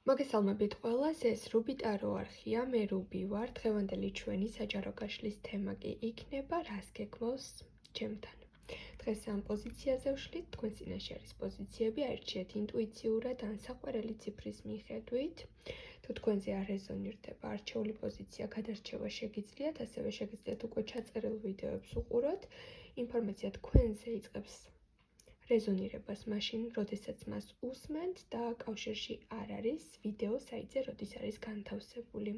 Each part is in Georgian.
მოგესალმებით ყველას, ეს რუბიტარო არხია, მე რუბი ვარ. დღევანდელი ჩვენი საჯარო გაშლის თემა კი იქნება რას გეგმავს ჩემთან. დღეს ამ პოზიციაზე ვშლით, თქვენ წინაშე არის პოზიციები, აირჩიეთ ინტუიციურად ან საყვარელი ციფრის მიხედვით. თუ თქვენზე არ რეზონირდება არჩეული პოზიცია, გადარჩევა შეგიძლიათ, ასევე შეგიძლიათ უკვე ჩაწერილ ვიდეოებს უყუროთ. ინფორმაცია თქვენზე იწყებს რეზონირებას მაშინ, როდესაც მას უსმენთ და კავშირში არ არის ვიდეო საიტზე, როდის არის განთავსებული.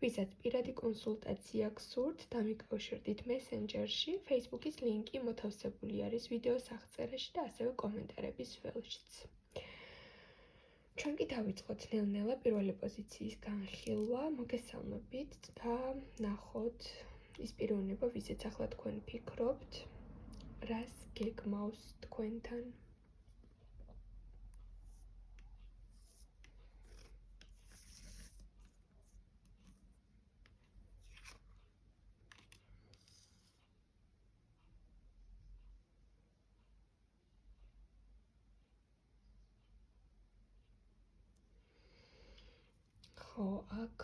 ვისაც პირადი კონსულტაცია გსურთ, დამიკავშირდით მესენჯერში, Facebook-ის ლინკი მოთავსებული არის ვიდეოს აღწერაში და ასევე კომენტარების ველშიც. ჩვენ კი დავიწყოთ ნელ-ნელა პირველი პოზიციის განხილვა, მოგესალმებით და ნახოთ ის პიროვნება, ვისაც ახლა თქვენ ფიქრობთ. რას გეგმავს თქვენთან? ხო, აქ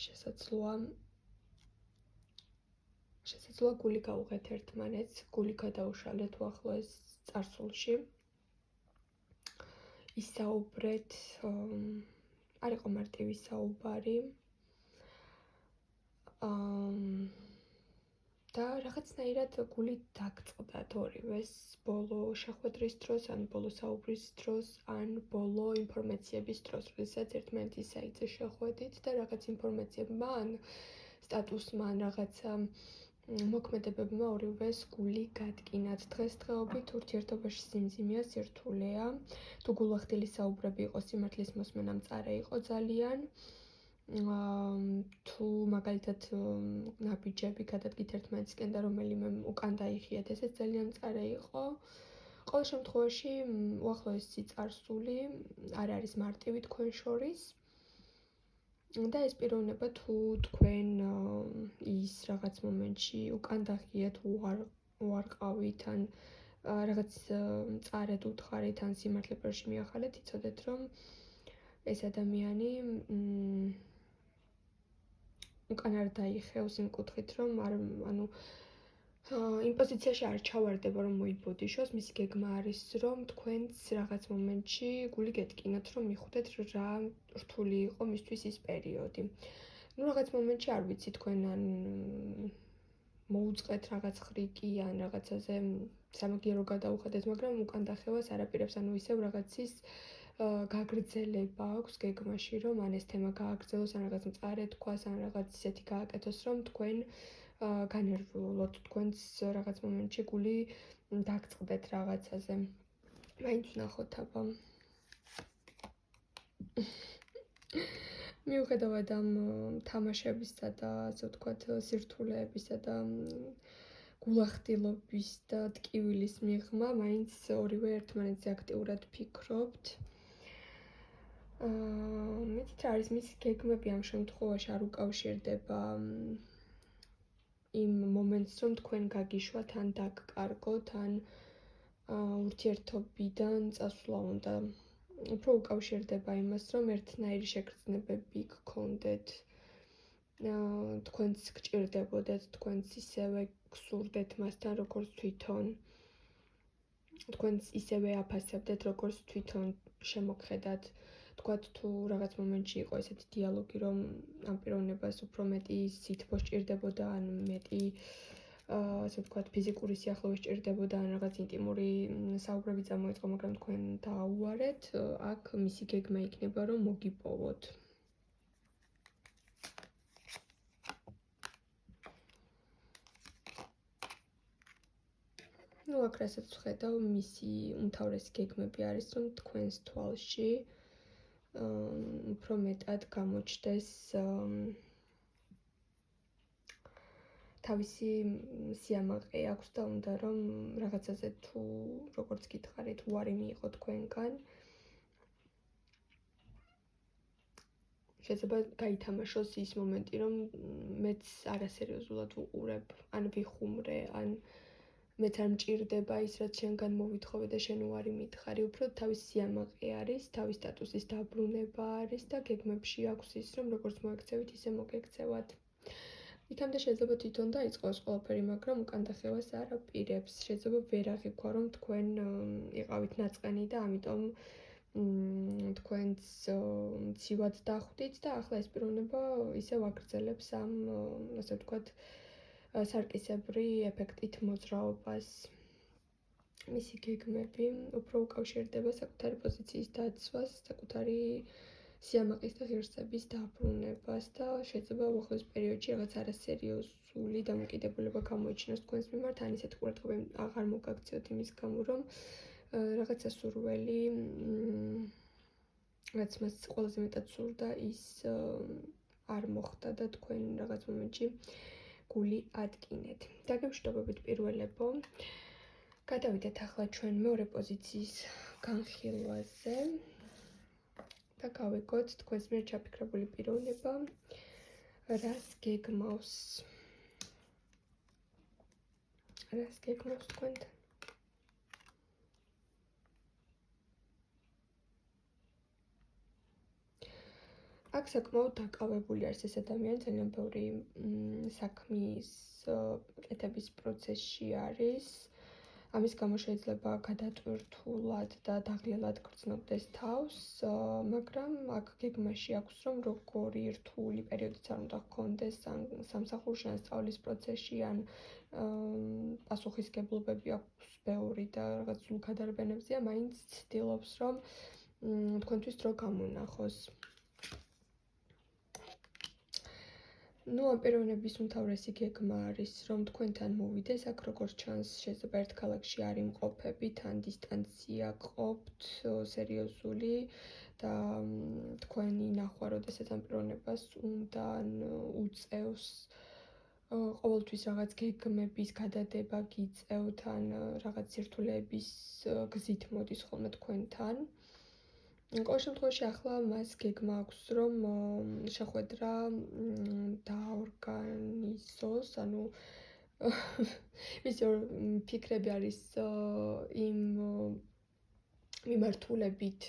შესაძლოა გული გავუღეთ ერთმანეთს, გული გადაუშალეთ უახლოეს წარსულში. ისაუბრეთ, არ იყო მარტივი საუბარი. და რაღაცნაირად გული დაგწყდათ ორივეს ბოლო შეხვედრის დროს, ან ბოლო საუბრის დროს, ან ბოლო ინფორმაციების დროს, როდესაც ერთმანეთის საიტზე შეხვედით და რაღაც ინფორმაციებმა, ან სტატუსმა, ან რაღაცა მოქმედებებმა ორივეს გული გადკინათ. დღესდღეობით ურთიერთობაში სიმძიმეა, სირთულეა. თუ გულახდილი საუბრები იყო, სიმართლის მოსმენა მწარე იყო ძალიან. თუ მაგალითად ნაბიჯები გადადგით ერთმანეთისკენ და რომელიმე უკან დაიხიათ, ესეც ძალიან მწარე იყო. ყოველ შემთხვევაში უახლოესი წარსული არ არის მარტივი თქვენ შორის. და ეს პიროვნება თუ თქვენ ის რაღაც მომენტში უკან დაღიათ, უარყავით, ან რაღაც მწარედ უთხარით, ან სიმართლე პირში მიახალეთ, იცოდეთ, რომ ეს ადამიანი უკან არ დაიხევს იმ კუთხით, რომ იმ პოზიციაში არ ჩავარდება, რომ მოიბოდიშოს. მისი გეგმა არის, რომ თქვენც რაღაც მომენტში გული გეტკინოთ, რომ მიხვდეთ რა რთული იყო მისთვის ის პერიოდი. რაღაც მომენტში არ ვიცი, თქვენ ან მოუწყეთ რაღაც ხრიკი, ან რაღაცაზე სამაგიერო გადაუხადეთ, მაგრამ უკან დახევას არაპირებს, ისევ რაღაცის გაგრძელება აქვს გეგმაში, რომ ან ეს თემა გააგრძელოს, ან რაღაც მწარე თქვას, ან რაღაც ისეთი გააკეთოს, რომ თქვენ განერვიულოთ, თქვენც რაღაც მომენტში გული დაგწყდეთ რაღაცაზე. მაინც ვნახოთ აბა. მიუხედავად ამ თამაშებისა და ასე ვთქვათ, სირთულეებისა და გულახდილობის და ტკივილის მიღმა, მაინც ორივე ერთმანეთზე აქტიურად ფიქრობთ. მეც არის მისი გეგმები ამ შემთხვევაში არ უკავშირდება იმ მომენტს, რომ თქვენ გაგიშვათ, ან დაგკარგოთ, ან ურთიერთობიდან წასვლა უნდა. უფრო უკავშირდება იმას, რომ ერთნაირი შეგრძნებები გქონდეთ. თქვენც გჭირდებოდეთ, თქვენც ისევე გსურდეთ მასთან, როგორც თვითონ. თქვენც ისევე აფასებდეთ, როგორც თვითონ შემოგხედათ. თქვათ, თუ რაღაც მომენტში იყო ესეთი დიალოგი, რომ ამ პიროვნებას უფრო მეტი სითბო სჭირდებოდა, ან მეტი ასე ვთქვათ, ფიზიკური სიახლოვე სჭირდებოდა, ან რაღაც ინტიმური საუბრები წამოიწყო, მაგრამ თქვენ დააუარეთ, აქ მისი გეგმა იქნება, რომ მოგიპოვოთ. აქ რასაც ვხედავ, მისი უმთავრესი გეგმები არის, რომ თქვენს თვალში უფრო მეტად გამოჩნდეს თავისი სიამაყე აქვს და უნდა რომ რაღაცაზე თუ როგორც გითხარით, უარი მიიღო თქვენგან. შეიძლება გაითამაშოს ის მომენტი, რომ მეც არასერიოზულად ვუყურებ, ან ვიხუმრე, ან მეც არ მჭირდება ის, რაც შენგან მოვითხოვე და შენ უარი მითხარი, უფრო თავის სიამაყე არის, თავის სტატუსის დაბრუნება არის და გეგმებში აქვს ის, რომ როგორც მოექცევით, ისე მოგექცევათ. იქამდე შეიძლება თვითონ დაიწყოს ყველაფერი, მაგრამ უკან დახევას არ აპირებს. შეიძლება ვერ აღიქვა, რომ თქვენ იყავით ნაწყენი და ამიტომ თქვენც ცივად დახვდით და ახლა ეს პიროვნება ისევ აგრძელებს ამ, ასე ვთქვათ, სარკისებრი ეფექტით მოძრაობას. მისი გეგმები უფრო უკავშირდება საკუთარი პოზიციის დაცვას, საკუთარი სიამაყის და ღირსების დაბრუნებას და შეიძლება უახლოეს პერიოდში რაღაც არასერიოზული დამოკიდებულება გამოიჩინოს თქვენს მიმართ, ან ისეთი ყურადღება აღარ მოგაქციოთ იმის გამო, რომ რაღაცა სურველი, რაც მას ყველაზე მეტად სურდა, ის არ მოხდა და თქვენ რაღაც მომენტში გული ადგინეთ. დაგემშვიდობებით პირველებო. გადავიდეთ ახლა ჩვენ მეორე პოზიციის განხილვაზე და გავიგოთ თქვენს მიერ ჩაფიქრებული პიროვნება რას გეგმავს თქვენთან. აქ საკმაოდ დაკავებული არის ეს ადამიანი, ძალიან ბევრი საქმის კეთების პროცესში არის. ამის გამო შეიძლება გადატვირთულად და დაღლილად გრძნობდეს თავს, მაგრამ აქ გეგმაში აქვს, რომ როგორი რთული პერიოდიც არ უნდა ჰქონდეს, ან სამსახურში, ან სწავლის პროცესში, ან პასუხისგებლობები აქვს ბევრი და რაღაც ზულგადარბენებზეა, მაინც ცდილობს, რომ თქვენთვის დრო გამონახოს. ამ პიროვნების უმთავრესი გეგმა არის, რომ თქვენთან მოვიდეს, აქ როგორც ჩანს, შეიძლება ერთ ქალაქში არ იმყოფებით, ან დისტანცია ყოფთ სერიოზული და თქვენი ნახვა, როდესაც ამ პიროვნებას უნდა უწევს ყოველთვის რაღაც გეგმების გადადება გიწევთ, ან რაღაც სირთულეების გზით მოდის ხოლმე თქვენთან. ყოველ შემთხვევაში ახლა მას გეგმა აქვს, რომ შეხვედრა დაორგანიზოს, ანუ მისი ფიქრები არის იმ მიმართულებით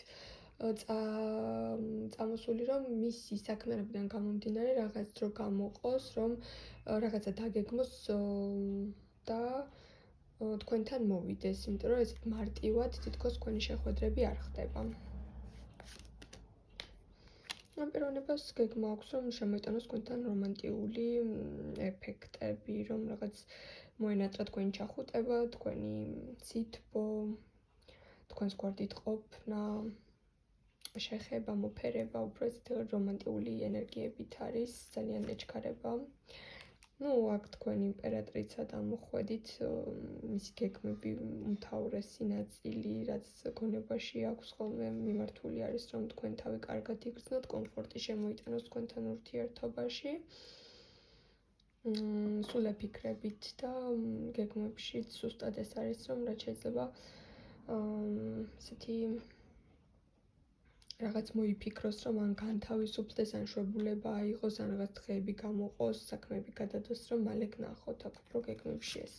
წამოსული, რომ მისი საქმიანობიდან გამომდინარე რაღაც დრო გამოყოს, რომ რაღაცა დაგეგმოს და თქვენთან მოვიდეს, იმიტომ რომ ესეთ მარტივად თითქოს თქვენი შეხვედრები არ ხდება. ამ პიროვნებას გეგმა აქვს, რომ შემოიტანოს თქვენთან რომანტიული ეფექტები, რომ რაღაც მოენატრა თქვენი ჩახუტება, თქვენი სითბო, თქვენს გვერდით ყოფნა, შეხება, მოფერება, უფრო ესეთი რომანტიული ენერგიებით არის, ძალიან ეჩქარება. აქ თქვენი იმპერატრიცა დამოხვედით, მისი გეგმები უმთავრესი ნაწილი, რაც გონებაში აქვს ხოლმე მიმართული არის, რომ თქვენ თავი კარგად იგრძნოთ, კომფორტი შემოიტანოს თქვენთან ურთიერთობაში. სულ ეფიქრებით და გეგმებშიც ზუსტად ეს არის, რომ რაც შეიძლება ესეთი რაღაც მოიფიქროს, რომ ან განთავისუფლდეს, ან შვებულება აიღოს, ან რაღაც დღეები გამოყოს, საქმეები გადადოს, რომ მალე გნახოთ აქ უფრო გეგმებში ეს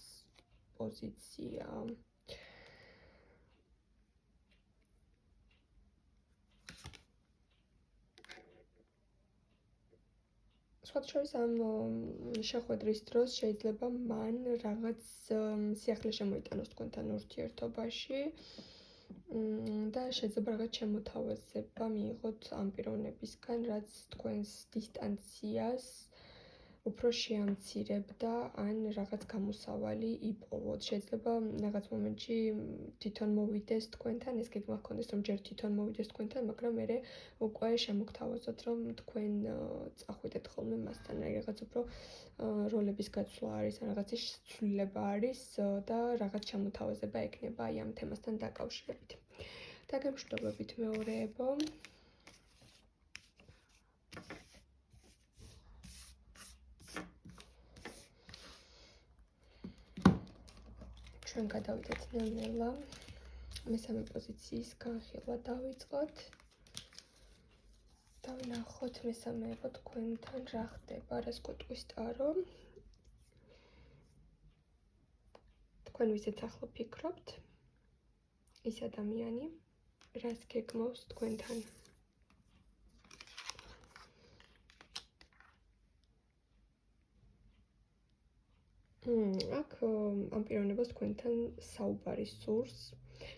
პოზიცია. სხვათა შორის ამ შეხვედრის დროს შეიძლება მან რაღაც სიახლე შემოიტანოს თქვენთან ურთიერთობაში. და შეიძლება რაღაც შემოთავაზება მიიღოთ ამ პიროვნებისგან, რაც თქვენს დისტანციას უფრო შეამცირებდა, ან რაღაც გამოსავალი იპოვოთ. შეიძლება რაღაც მომენტში თვითონ მოვიდეს თქვენთან, ეს გეგმა ჰქონდეს, რომ ჯერ თვითონ მოვიდეს თქვენთან, მაგრამ მერე უკვე შემოგთავაზოთ, რომ თქვენ წახვიდეთ ხოლმე მასთან, რაღაც უფრო როლების გაცვლა არის, ან რაღაცის ცვლილება არის და რაღაც შემოთავაზება ექნება აი ამ თემასთან დაკავშირებით. დაგემშვიდობებით მეორეებო. ჩვენ გადავიდეთ ნელ-ნელა. მესამე პოზიციის განხილვა დავიწყოთ. და ვნახოთ მესამეებო თქვენთან რა ხდება, რას გვეტყვის ტარო. თქვენ ვისაც ახლა ფიქრობთ, ის ადამიანი, რას გეგმავს თქვენთან. აქ ამ პიროვნებას თქვენთან საუბარი სურს.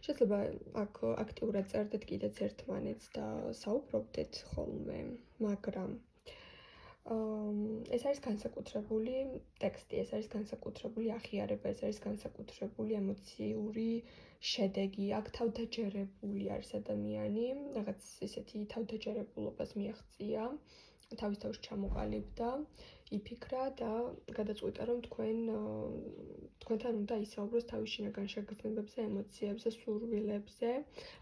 შეიძლება აქ აქტიურად წერდეთ კიდეც ერთმანეთს და საუბრობდეთ ხოლმე, მაგრამ ეს არის განსაკუთრებული ტექსტი, ეს არის განსაკუთრებული აღიარება, ეს არის განსაკუთრებული ემოციური შედეგი. აქ თავდაჯერებული არის ადამიანი, რაღაც ესეთი თავდაჯერებულობას მიაღწია, თავის თავს ჩამოყალიბდა, იფიქრა და გადაწყვიტა, რომ თქვენთან უნდა ისაუბროს თავის შინაგან შეგრძნებებზე, ემოციებზე, სურვილებზე.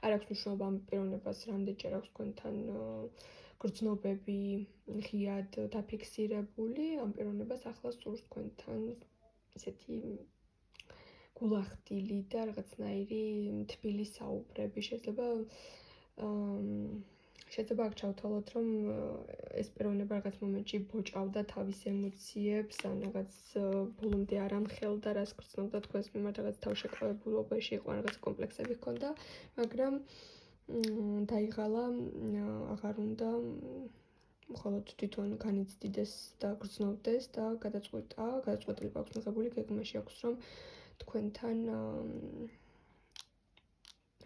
არ აქვს მნიშვნელობა ამ პიროვნებას რამდენჯერ აქვს თქვენთან გრძნობები ღიად დაფიქსირებული, ამ პიროვნებას ახლა სურს თქვენთან ესეთი გულახდილი და რაღაცნაირი თბილი საუბრები. შეიძლება აქ ჩავთვალოთ, რომ ეს პიროვნება რაღაც მომენტში ბოჭავდა თავის ემოციებს, ან რაღაც ბოლომდე არ ამხელდა, რას გრძნობდა თქვენს მიმართ, რაღაც თავშეკავებულობაში იყო, რაღაც კომპლექსები ჰქონდა, მაგრამ დაიღალა, აღარ უნდა მხოლოდ თვითონ განიცდიდეს და გრძნობდეს და გადაწყვეტილება აქვს მიღებული, გეგმაში აქვს, რომ თქვენთან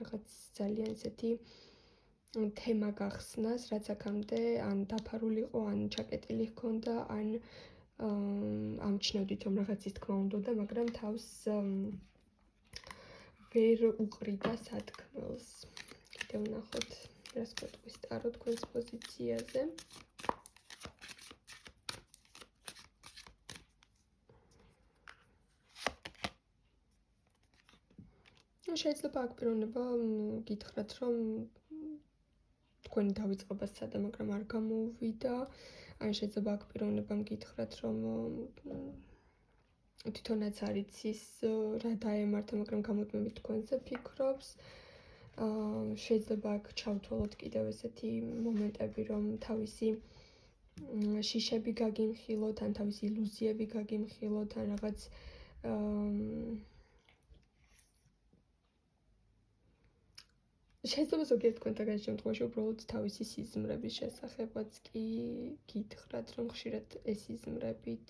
რაღაც ძალიან ესეთი თემა გახსნას, რაც აქამდე ან დაფარული იყო, ან ჩაკეტილი ჰქონდა, ან ამჩნევდით, რომ რაღაცის თქმა უნდოდა, მაგრამ თავს ვერ უყრიდა სათქმელს. კიდევ ვნახოთ, რას გვეტყვის ტარო თქვენს პოზიციაზე. შეიძლება აქ პიროვნება გითხრათ, რომ თქვენი დავიწყება სცადა, მაგრამ არ გამოუვიდა. ან შეიძლება აქ პიროვნებამ გითხრათ, რომ თვითონაც არ იცის რა დაემართა, მაგრამ გამუდმებით თქვენზე ფიქრობს. შეიძლება აქ ჩავთვალოთ კიდევ ესეთი მომენტები, რომ თავისი შიშები გაგიმხილოთ, ან თავისი ილუზიები გაგიმხილოთ, ან რაღაც შეიძლება ზოგიერთ თქვენთაგან შემთხვევაში უბრალოდ თავისი სიზმრების შესახებაც კი გითხრათ, რომ ხშირად ეს სიზმრებით.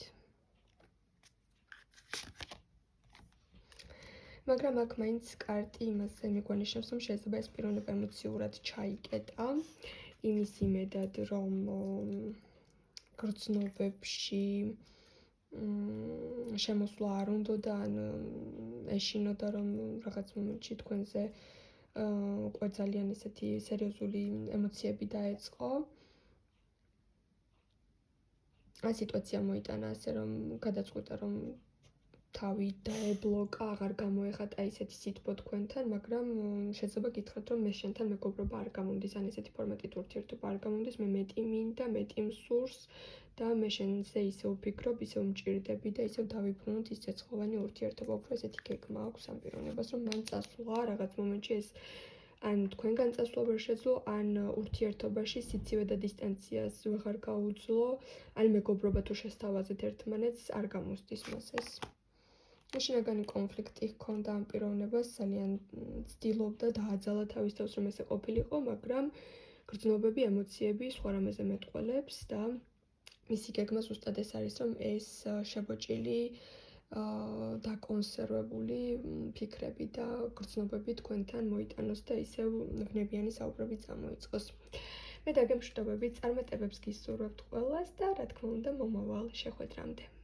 მაგრამ აქ მაინც კარტი იმაზე მიგვანიშნავს, რომ შეიძლება ეს პიროვნება ემოციურად ჩაიკეტა, იმის იმედად, რომ გრძნობებში შემოსვლა არ უნდოდა, ან ეშინოდა, რომ რაღაც მომენტში თქვენზე უკვე ძალიან ესეთი სერიოზული ემოციები დაეწყო. ან სიტუაცია მოიტანა ასე, რომ გადაწყვიტა, რომ თავი დაებლოკა, აღარ გამოეხატა ისეთი სიტყვა თქვენთან, მაგრამ შეიძლება გითხრათ, რომ მე შენთან მეგობრობა არ გამომდის, ან ესეთი ფორმატით ურთიერთობა არ გამომდის, მე მეტი მინდა, მეტი მსურს და მე შენზე ისე ვფიქრობ, ისე ვმჭირდები და ისე დავიბრუნოთ ის ცეცხლოვანი ურთიერთობა. უფრო ესეთი გეგმა აქვს ამ პიროვნებას, რომ მან წასვლა რაღაც მომენტში ეს ან თქვენგან წასვლა ვერ შეძლო, ან ურთიერთობაში სიცივე და დისტანციას ვეღარ გაუძლო, ან მეგობრობა თუ შესთავაზეთ ერთმანეთს, არ გამოსდის მას ეს. შინაგანი კონფლიქტი ჰქონდა ამ პიროვნებას, ძალიან ცდილობდა დააძალა თავის თავს, რომ ესე ყოფილიყო, მაგრამ გრძნობები, ემოციები სხვა რამეზე მეტყველებს და მისი გეგმა ზუსტად ეს არის, რომ ეს შებოჭილი დაკონსერვებული ფიქრები და გრძნობები თქვენთან მოიტანოს და ისევ ვნებიანი საუბრები წამოიწყოს. მე დაგემშვიდობებით, წარმატებებს გისურვებთ ყველას და რა თქმა უნდა, მომავალ შეხვედრამდე.